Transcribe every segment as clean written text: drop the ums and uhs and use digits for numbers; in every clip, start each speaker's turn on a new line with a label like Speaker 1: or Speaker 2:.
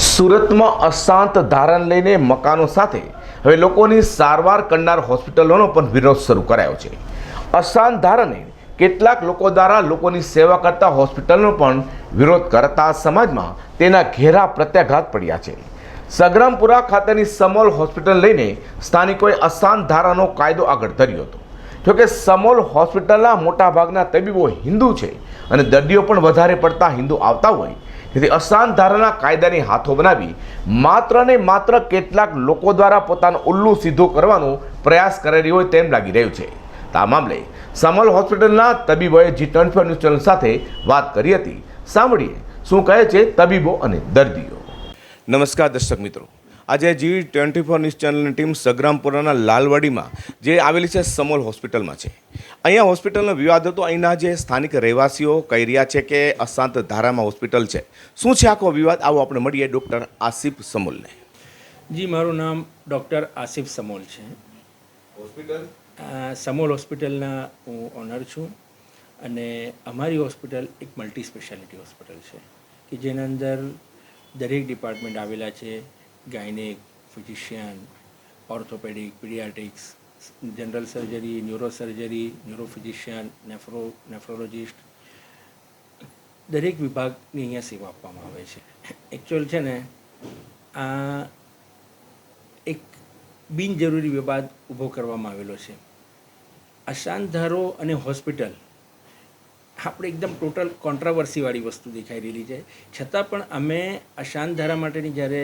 Speaker 1: સુરતમાં અશાંત ધારણ લઈને મકાનો સાથે હવે લોકોની સારવાર કરનાર હોસ્પિટલોનો પણ વિરોધ શરૂ કરાયો છે. અશાંત ધારણે કેટલાક લોકો દ્વારા લોકોની સેવા કરતા હોસ્પિટલનો પણ વિરોધ કરતા સમાજમાં તેના ઘેરા પ્રત્યાઘાત પડ્યા છે. સંગ્રામપુરા ખાતેની સમોલ હોસ્પિટલ લઈને સ્થાનિકોએ અશાંત ધારાનો કાયદો આગળ ધર્યો હતો. જોકે સમોલ હોસ્પિટલના મોટાભાગના તબીબો હિન્દુ છે અને દર્દીઓ પણ વધારે પડતા હિન્દુ આવતા હોય, તેથી અશાંત ધારાના કાયદાની હાથો બનાવી માત્ર ને માત્ર કેટલાક લોકો દ્વારા પોતાનો ઉલ્લુ સીધો કરવાનો પ્રયાસ કરેલી હોય તેમ લાગી રહ્યું છે. આ મામલે સમોલ હોસ્પિટલના તબીબોએ G24 ન્યૂઝ ચેનલ સાથે વાત કરી હતી. સાંભળીએ શું કહે છે તબીબો અને દર્દીઓ. નમસ્કાર દર્શક મિત્રો, આજે G24 ન્યૂઝ ચેનલની ટીમ સંગ્રામપુરાના લાલવાડીમાં જે આવેલી છે સમોલ હોસ્પિટલમાં છે. અહીંયા હોસ્પિટલનો વિવાદ હતો. અહીંના જે સ્થાનિક રહેવાસીઓ કહી રહ્યા છે કે અશાંત ધારામાં હોસ્પિટલ છે. શું છે આખો વિવાદ, આવો આપણે મળીએ ડૉક્ટર આસિફ સમોલને.
Speaker 2: જી, મારું નામ ડૉક્ટર આસિફ સમોલ છે.
Speaker 1: હોસ્પિટલ
Speaker 2: સમોલ હોસ્પિટલના હું ઓનર છું અને અમારી હોસ્પિટલ એક મલ્ટી સ્પેશિયાલિટી હોસ્પિટલ છે કે જેના અંદર દરેક ડિપાર્ટમેન્ટ આવેલા છે. Gynaec, physician, orthopaedic, paediatrics, general surgery, neurosurgery, ન્યુરોફિઝિશિયન, nephrologist, દરેક વિભાગની અહીંયા સેવા આપવામાં આવે છે. એકચ્યુઅલ છે ને, આ એક બિનજરૂરી વિવાદ ઊભો કરવામાં આવેલો છે. અશાંત ધારો અને હોસ્પિટલ આપણે એકદમ ટોટલ કોન્ટ્રાવર્સીવાળી વસ્તુ દેખાઈ રહેલી છે. છતાં પણ અમે અશાંત ધારા માટેની જ્યારે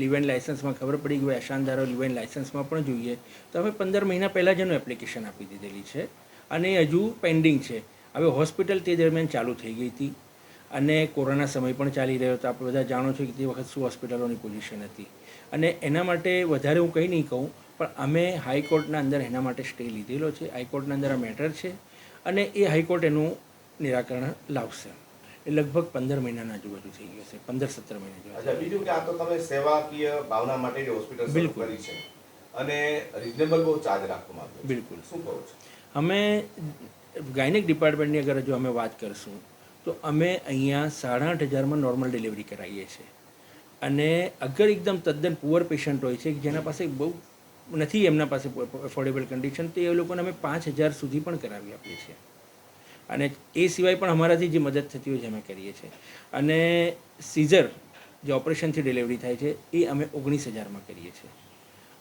Speaker 2: લીવ એન્ડ લાઇસન્સમાં ખબર પડી કે ભાઈ અશાંત ધારા લીવ એન્ડ લાઇસન્સમાં પણ જોઈએ, તો અમે 15 મહિના પહેલાં જ એનું એપ્લિકેશન આપી દીધેલી છે અને હજુ પેન્ડિંગ છે. હવે હોસ્પિટલ તે દરમિયાન ચાલુ થઈ ગઈ હતી અને કોરોના સમય પણ ચાલી રહ્યો હતો. આપણે બધા જાણો છો કે તે વખત શું હોસ્પિટલોની પોઝિશન હતી અને એના માટે વધારે હું કંઈ નહીં કહું, પણ અમે હાઈકોર્ટના અંદર એના માટે સ્ટે લીધેલો છે. હાઈકોર્ટના અંદર આ મેટર છે અને એ હાઈકોર્ટ એનું નિરાકરણ લાવશે. એ લગભગ 15 મહિનાના આજુબાજુ થઈ ગયો છે, 15-17 મહિના જેવા.
Speaker 1: બીજું કે આ તો તમે સેવાકીય ભાવના માટે હોસ્પિટલ શરૂ કરી છે અને રિઝનેબલ બહુ ચાર્જ રાખવામાં આવ્યો.
Speaker 2: બિલકુલ.
Speaker 1: શું કહો છો?
Speaker 2: અમે ગાયનેક ડિપાર્ટમેન્ટની અગર જો અમે વાત કરશું તો અમે અહીંયા 8,500 નોર્મલ ડિલિવરી કરાવીએ છીએ અને અગર એકદમ તદ્દન પુઅર પેશન્ટ હોય છે કે જેના પાસે બહુ નથી, એમના પાસે એફોર્ડેબલ કન્ડિશન, તો એ લોકોને અમે 5,000 સુધી પણ કરાવી આપીએ છીએ અને એ સિવાય પણ અમારાથી જે મદદ થતી હોય છે અમે કરીએ છીએ. અને સીઝર જે ઓપરેશનથી ડિલિવરી થાય છે એ અમે 19,000માં કરીએ છીએ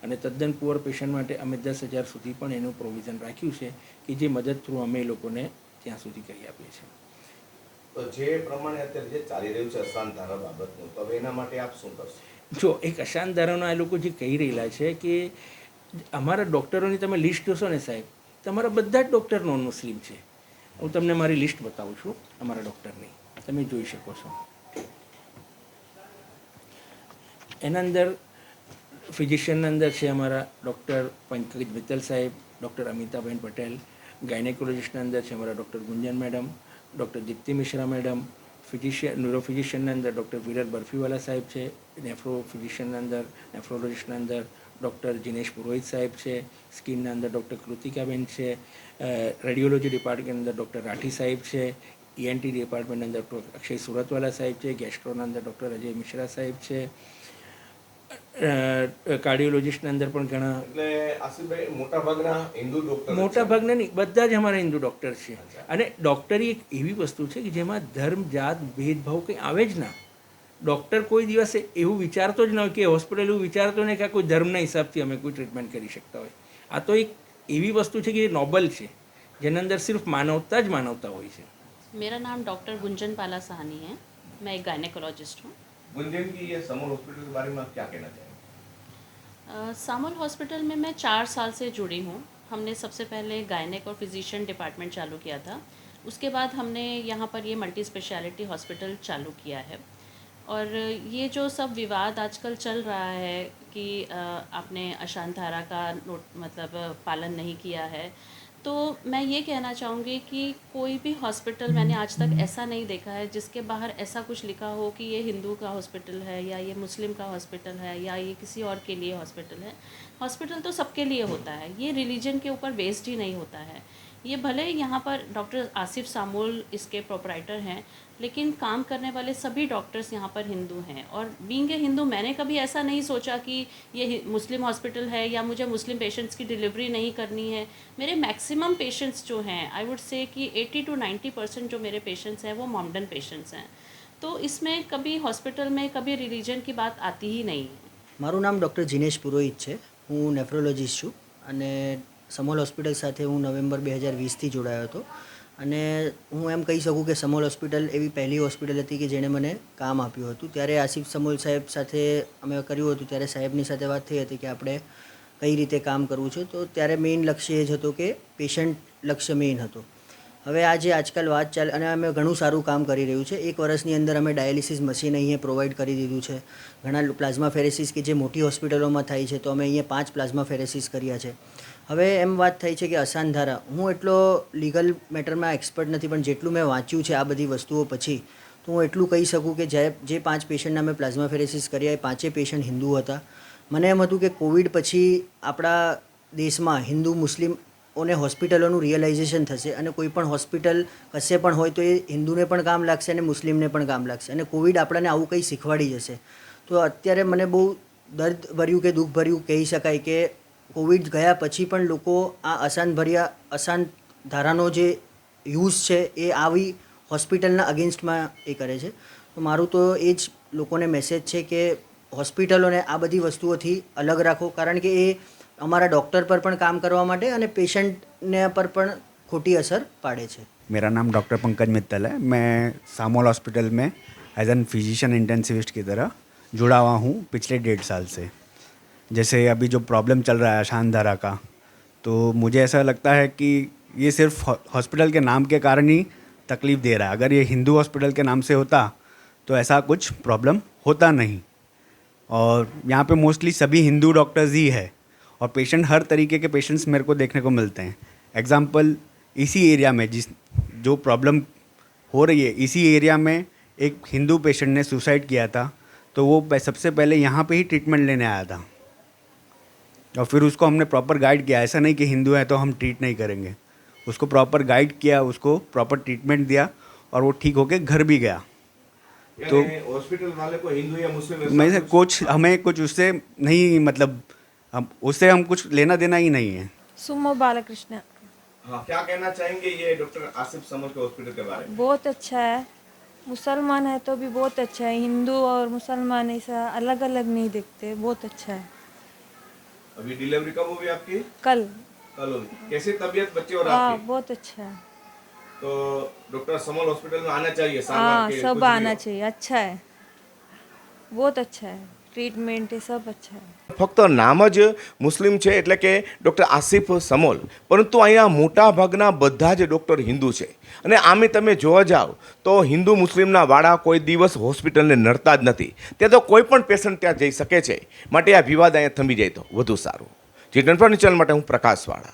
Speaker 2: અને તદ્દન પુઅર પેશન્ટ માટે અમે 10,000 સુધી પણ એનું પ્રોવિઝન રાખ્યું છે કે જે મદદ થ્રુ અમે એ લોકોને ત્યાં સુધી કરી આપીએ છીએ.
Speaker 1: તો જે પ્રમાણે અત્યારે જે ચાલી રહ્યું છે અશાંત ધારા બાબતનું, તો હવે એના માટે આપ શું કરશો?
Speaker 2: જો એક અશાંત ધારાનો આ લોકો જે કહી રહેલા છે કે અમારા ડૉક્ટરોની તમે લિસ્ટ જોશો ને સાહેબ, તમારા બધા જ ડૉક્ટર નોન મુસ્લિમ છે. હું તમને મારી લિસ્ટ બતાવું છું અમારા ડૉક્ટરની, તમે જોઈ શકો છો. એના અંદર ફિઝિશિયનના અંદર છે અમારા ડૉક્ટર પંકજ મિત્તલ સાહેબ, ડૉક્ટર અમિતાબેન પટેલ. ગાયનેકોલોજીસ્ટના અંદર છે અમારા doctor Gunjan madam, doctor Deepti Mishra madam. ન્યુરોફિઝિશિયનના અંદર ડૉક્ટર વિરલ બરફીવાલા સાહેબ છે. ફિઝિશિયનના અંદર, નેફ્રોલોજીસ્ટના અંદર ડૉક્ટર જીનેશ પુરોહિત સાહેબ છે. સ્કિનના અંદર ડૉક્ટર કૃતિકાબેન છે. રેડિયોલોજી ડિપાર્ટમેન્ટની અંદર ડૉક્ટર રાઠી સાહેબ છે. ENT ડિપાર્ટમેન્ટની અંદર ડૉક્ટર અક્ષય સુરતવાલા સાહેબ છે. ગેસ્ટ્રોના અંદર ડૉક્ટર અજય મિશ્રા સાહેબ છે. કાર્ડિયોલોજીસ્ટના અંદર પણ ઘણા,
Speaker 1: એટલે આસિફભાઈ મોટાભાગના હિન્દુ ડોક્ટર,
Speaker 2: મોટાભાગના નહીં, બધા જ અમારા હિન્દુ ડૉક્ટર છે. અને ડૉક્ટરી એક એવી વસ્તુ છે કે જેમાં ધર્મ, જાત, ભેદભાવ કંઈ આવે જ ના. ડૉક્ટર કોઈ દિવસે એવું વિચારતો જ ન હોય કે હોસ્પિટલ એવું વિચારતો નહીં કે કોઈ ધર્મના હિસાબથી અમે કોઈ ટ્રીટમેન્ટ કરી શકતા હોય. આ તો એક એવી વસ્તુ છે કે એ નોબલ છે જેના અંદર સિર્ફ માનવતા જ માનવતા હોય છે.
Speaker 3: मेरा नाम डॉक्टर गुंजन पाला साहनी है. मैं एक गायनेकोलॉजिस्ट हूँ.
Speaker 1: गुंजन की ये समोल हॉस्पिटल के बारे में आप क्या कहना चाहेंगे?
Speaker 3: सामुल हॉस्पिटल में मैं 4 साल से जुड़ी हूँ. हमने सबसे पहले गायनेक और फिजिशियन डिपार्टमेंट चालू किया था. उसके बाद हमने यहाँ पर ये मल्टी स्पेशलिटी हॉस्पिटल चालू किया है. और ये जो सब विवाद आजकल चल रहा है कि आपने अशांत धारा का मतलब पालन नहीं किया है, तो मैं ये कहना चाहूँगी कि कोई भी हॉस्पिटल मैंने आज तक ऐसा नहीं देखा है जिसके बाहर ऐसा कुछ लिखा हो कि ये हिंदू का हॉस्पिटल है या ये मुस्लिम का हॉस्पिटल है या ये किसी और के लिए हॉस्पिटल है. हॉस्पिटल तो सबके लिए होता है, ये रिलीजन के ऊपर बेस्ड ही नहीं होता है. ये भले यहाँ पर डॉक्टर आसिफ सामोल इसके प्रोपराइटर हैं, लेकिन काम करने वाले सभी डॉक्टर्स यहाँ पर हिंदू हैं। और बीइंग ए हिंदू मैंने कभी ऐसा नहीं सोचा कि ये मुस्लिम हॉस्पिटल है या मुझे मुस्लिम पेशेंट्स की डिलीवरी नहीं करनी है। मेरे मैक्सिमम पेशेंट्स जो हैं, आई वुड से कि 80 to 90% जो मेरे पेशेंट्स हैं वो मोमडन पेशेंट्स हैं। तो इसमें कभी हॉस्पिटल में कभी रिलीजन की बात आती ही नहीं है।
Speaker 4: મારું નામ ડૉક્ટર જીનેશ પુરોહિત છે. હું નેફ્રોલોજીસ્ટ છું અને સમોલ હોસ્પિટલ સાથે હું નવેમ્બર 2020થી જોડાયો હતો. અને હું એમ કહી શકું કે સમોલ હોસ્પિટલ એવી પહેલી હોસ્પિટલ હતી કે જેણે મને કામ આપ્યું હતું. ત્યારે આસિફ સમોલ સાહેબ સાથે અમે કર્યું હતું ત્યારે સાહેબની સાથે વાત થઈ હતી કે આપણે કઈ રીતે કામ કરવું છે. તો ત્યારે મેઇન લક્ષ્ય એ જ હતો કે પેશન્ટ લક્ષ્ય મેઇન હતો. હવે આજે આજકાલ વાત ચાલે અને અમે ઘણું સારું કામ કરી રહ્યું છે. 1 વર્ષની અંદર અમે ડાયાલિસિસ મશીન અહીંયા પ્રોવાઈડ કરી દીધું છે. ઘણા પ્લાઝમા ફેરેસિસ કે જે મોટી હોસ્પિટલોમાં થાય છે તો અમે અહીંયા 5 પ્લાઝમા ફેરેસિસ કર્યા છે. હવે એમ વાત થઈ છે કે અસાનધારા, હું એટલો લીગલ મેટરમાં એક્સપર્ટ નથી, પણ જેટલું મેં વાંચ્યું છે આ બધી વસ્તુઓ પછી, તો હું એટલું કહી શકું કે જે 5 પેશન્ટના મેં પ્લાઝમા ફેરેસિસ કર્યા એ 5 પેશન્ટ હિન્દુ હતા. મને એમ હતું કે કોવિડ પછી આપણા દેશમાં હિન્દુ મુસ્લિમોને હોસ્પિટલોનું રિયલાઇઝેશન થશે અને કોઈ પણ હોસ્પિટલ કશે પણ હોય તો એ હિન્દુને પણ કામ લાગશે અને મુસ્લિમને પણ કામ લાગશે અને કોવિડ આપણને આવું કંઈ શીખવાડી જશે. તો અત્યારે મને બહુ દર્દભર્યું કે દુઃખભર્યું કહી શકાય કે કોવિડ ગયા પછી પણ લોકો આ અસાન ધારાનો જે યુઝ છે એ આવી હોસ્પિટલના અગેન્સ્ટમાં એ કરે છે. તો મારું તો એ જ લોકોને મેસેજ છે કે હોસ્પિટલોને આ બધી વસ્તુઓથી અલગ રાખો, કારણ કે એ અમારા ડૉક્ટર પર પણ કામ કરવા માટે અને પેશન્ટને પર પણ ખોટી અસર પાડે છે.
Speaker 5: मेरा नाम डॉक्टर पंकज मित्तल है. मैं सामोल हॉस्पिटल में एज एन फिजिशियन इंटेंसिविस्ट की तरह जुड़ा हुआ हूँ पिछले 1.5 साल से. जैसे अभी जो प्रॉब्लम चल रहा है अशानधारा का, तो मुझे ऐसा लगता है कि ये सिर्फ हॉस्पिटल के नाम के कारण ही तकलीफ़ दे रहा है. अगर ये हिंदू हॉस्पिटल के नाम से होता तो ऐसा कुछ प्रॉब्लम होता नहीं. और यहाँ पे मोस्टली सभी हिंदू डॉक्टर्स ही है और पेशेंट हर तरीके के पेशेंट्स मेरे को देखने को मिलते हैं. एग्जाम्पल, इसी एरिया में जो प्रॉब्लम हो रही है, इसी एरिया में एक हिंदू पेशेंट ने सुसाइड किया था, तो वो सबसे पहले यहाँ पे ही ट्रीटमेंट लेने आया था और फिर उसको हमने प्रॉपर गाइड किया. ऐसा नहीं कि हिंदू है तो हम ट्रीट नहीं करेंगे. उसको प्रॉपर गाइड किया, उसको प्रॉपर ट्रीटमेंट दिया और वो ठीक होके घर भी गया. तो
Speaker 1: हॉस्पिटल वाले को हिंदू या मुस्लिम
Speaker 5: मैं कुछ हमें कुछ उससे नहीं, मतलब उससे हम कुछ लेना देना ही नहीं है.
Speaker 6: सुमो बालकृष्ण.
Speaker 1: हाँ, क्या कहना चाहेंगे ये डॉक्टर आसिफ समोल के हॉस्पिटल के बारे में?
Speaker 6: बहुत अच्छा है. मुसलमान है तो भी बहुत अच्छा है. हिंदू और मुसलमान ऐसा अलग अलग नहीं देखते. बहुत अच्छा है.
Speaker 1: अभी डिलीवरी कब हुई आपकी?
Speaker 6: कल.
Speaker 1: कल हुई. कैसी तबीयत बच्चे और
Speaker 6: हाँ,
Speaker 1: आपकी?
Speaker 6: बहुत अच्छा है.
Speaker 1: तो डॉक्टर समोल हॉस्पिटल में आना चाहिए.
Speaker 6: हाँ, सब आना चाहिए. अच्छा है, बहुत अच्छा है. ટ્રીટમેન્ટ એ સબ અચ્છા છે.
Speaker 1: ફક્ત નામ જ મુસ્લિમ છે એટલે કે ડૉક્ટર આસિફ સમોલ, પરંતુ અહીંયા મોટા ભાગના બધા જ ડૉક્ટર હિન્દુ છે. અને આમે તમે જોવા જાઓ તો હિન્દુ મુસ્લિમના વાળા કોઈ દિવસ હોસ્પિટલને નડતા જ નથી. ત્યાં તો કોઈ પણ પેશન્ટ ત્યાં જઈ શકે છે. માટે આ વિવાદ અહીંયા થમી જાય તો વધુ સારું. જે 24 ચેનલ માટે હું પ્રકાશવાળા.